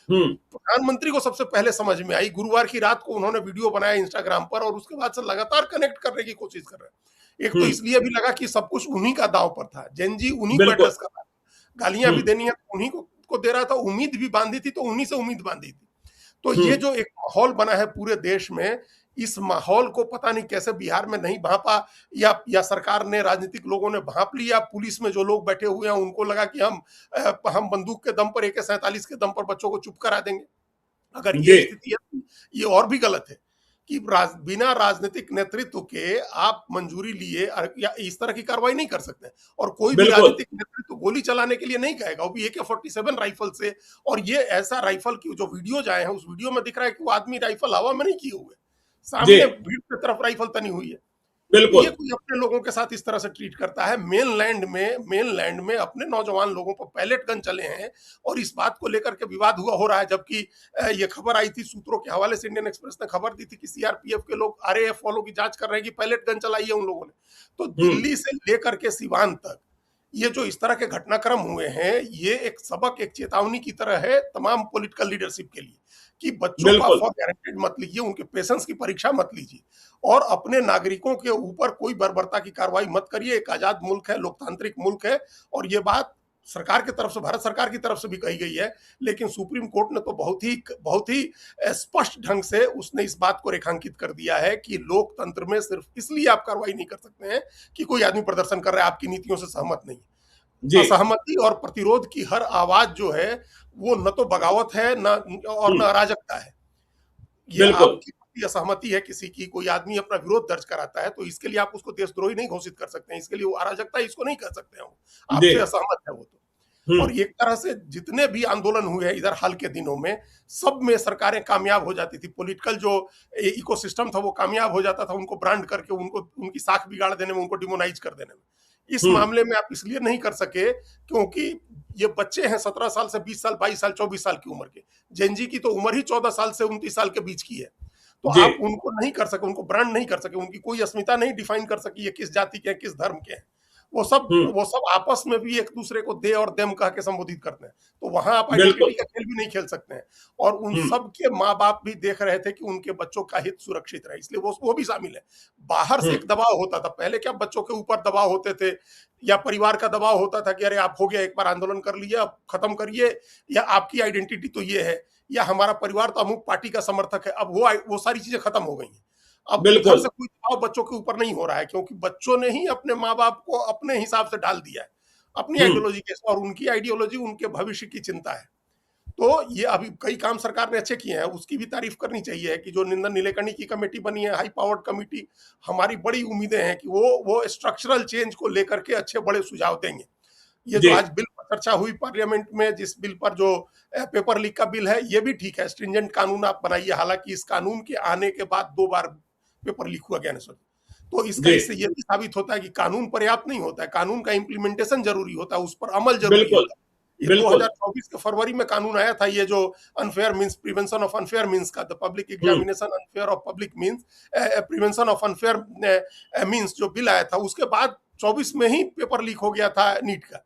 हम्म। प्रधानमंत्री को सबसे पहले समझ में आई, गुरुवार की रात को उन्होंने वीडियो बनाया इंस्टाग्राम पर, और उसके बाद से लगातार कनेक्ट करने की कोशिश कर रहे हैं। एक तो हम्म। इसलिए भी लगा कि सब कुछ उन्हीं का दांव पर था, जेन जी उन्हीं को बिल्कुल। एड्रेस कर रहा था, गालियां भी हम्म। देनी है तो उन्हीं को दे रहा था, उम्मीद भी बांधी थी तो उन्हीं से उम्मीद बांधी थी। तो ये हम्म। जो एक माहौल बना है पूरे देश में, इस माहौल को पता नहीं कैसे बिहार में नहीं भांपा, या सरकार ने, राजनीतिक लोगों ने भांप लिया, पुलिस में जो लोग बैठे हुए हैं उनको लगा कि हम बंदूक के दम पर, AK-47 के दम पर बच्चों को चुप करा देंगे। अगर जी। ये स्थिति है तो ये और भी गलत है कि बिना राजनीतिक नेतृत्व के आप मंजूरी लिए या इस तरह की कार्रवाई नहीं कर सकते। और कोई भी बिल्कुल। राजनीतिक नेतृत्व गोली चलाने के लिए नहीं कहेगा, वो भी AK-47 राइफल से। और ये ऐसा राइफल की जो वीडियो आए हैं, उस वीडियो में दिख रहा है कि वो आदमी राइफल हवा में नहीं किए हुए, जी। सामने भीड़ की तरफ राइफल तनी हुई है। तो ये बिल्कुल। कोई अपने लोगों के साथ इस तरह से ट्रीट करता है? मेनलैंड में अपने नौजवान लोगों पर पैलेट गन चले हैं, और इस बात को लेकर के विवाद हुआ हो रहा है, जबकि ये खबर आई थी सूत्रों के हवाले से, इंडियन एक्सप्रेस ने खबर दी थी कि CRPF के लोग RAF वालों की जांच कर रहे हैं कि पैलेट गन चलाई है उन लोगों ने। तो हम्म। दिल्ली से लेकर के सिवान तक ये जो इस तरह के घटनाक्रम हुए हैं, ये एक सबक, एक चेतावनी की तरह है तमाम पॉलिटिकल लीडरशिप के लिए कि बच्चों का बिल्कुल। फॉर गारंटेड मत लीजिए, उनके पेशेंस की परीक्षा मत लीजिए, और अपने नागरिकों के ऊपर कोई बर्बरता की कार्रवाई मत करिए। एक आजाद मुल्क है, लोकतांत्रिक मुल्क है, और ये बात सरकार की तरफ से, भारत सरकार की तरफ से भी कही गई है। लेकिन सुप्रीम कोर्ट ने तो बहुत ही स्पष्ट ढंग से उसने इस बात को रेखांकित कर दिया है कि लोकतंत्र में सिर्फ इसलिए आप कार्रवाई नहीं कर सकते हैं कि कोई आदमी प्रदर्शन कर रहा है, आपकी नीतियों से सहमत नहीं। जी। असहमति और प्रतिरोध की हर आवाज जो है, वो न तो बगावत है, न हम्म। अराजकता है। ये बिल्कुल। आपकी असहमति है, किसी की, कोई आदमी अपना विरोध दर्ज कराता है, तो इसके लिए आप उसको देशद्रोही नहीं घोषित कर सकते हैं, इसके लिए वो अराजकता है, इसको नहीं कर सकते हैं, वो जी। आपसे असहमत है वो तो। और हम्म। एक तरह से जितने भी आंदोलन हुए हैं इधर हाल के दिनों में, सब में सरकारें कामयाब हो जाती थी, पॉलिटिकल जो इकोसिस्टम था वो कामयाब हो जाता था, उनको ब्रांड करके, उनको उनकी साख बिगाड़ देने में, उनको डिमोनाइज कर देने में। इस हम्म। मामले में आप इसलिए नहीं कर सके क्योंकि ये बच्चे हैं 17 साल से 20 साल, 22 साल, 24 साल की उम्र के। जेनजी की तो उम्र ही 14 साल से 29 साल के बीच की है। तो जी। आप उनको नहीं कर सके, उनको ब्रांड नहीं कर सके, उनकी कोई अस्मिता नहीं डिफाइन कर सकी, ये किस जाति के हैं, किस धर्म के हैं। हम्म। वो सब आपस में भी एक दूसरे को दे और देम कह के संबोधित करते हैं। तो वहां आप आइडेंटिटी बिल्कुल। का खेल भी नहीं खेल सकते हैं। और उन हम्म। सब के माँ बाप भी देख रहे थे कि उनके बच्चों का हित सुरक्षित रहे, इसलिए वो भी शामिल है। बाहर से हम्म। एक दबाव होता था, पहले क्या बच्चों के ऊपर दबाव होते थे, या परिवार का दबाव होता था कि अरे आप हो गया, एक बार आंदोलन कर लिया, अब खत्म करिए, या आपकी आइडेंटिटी तो ये है, या हमारा परिवार तो अमुक पार्टी का समर्थक है। अब वो सारी चीजें खत्म हो गई हैं। अब उधर बिल्कुल। से कोई दबाव बच्चों के ऊपर नहीं हो रहा है, क्योंकि बच्चों ने ही अपने माँ बाप को अपने हिसाब से डाल दिया है, अपनी हम्म। आइडियोलॉजी के, और उनकी आइडियोलॉजी उनके भविष्य की चिंता है। तो ये अभी कई काम सरकार ने अच्छे किए हैं, उसकी भी तारीफ करनी चाहिए कि जो निंदन निलेकनी की कमेटी बनी है, हाई पावर्ड कमेटी, हमारी बड़ी उम्मीदें हैं कि वो स्ट्रक्चरल चेंज को लेकर के अच्छे बड़े सुझाव देंगे। ये जो जी। आज बिल पर चर्चा हुई पार्लियामेंट में, जिस बिल पर जो पेपर लीक का बिल है, ये भी ठीक है, स्ट्रिंजेंट कानून आप बनाइए। हालांकि इस कानून के आने के बाद 2 बार पेपर लीक हुआ ज्ञानेश्वर। तो जी। इससे ये भी साबित होता है कि कानून पर्याप्त नहीं होता है, कानून का इम्प्लीमेंटेशन जरूरी होता है, उस पर अमल जरूरी बिल्कुल। होता है। ये बिल्कुल। 2024 के फरवरी में कानून आया था, ये जो unfair means, prevention of unfair means का, the public hmm. Examination unfair of public means, prevention of unfair means जो बिल आया था, उसके बाद 24 में ही पेपर लीक हो गया था नीट का।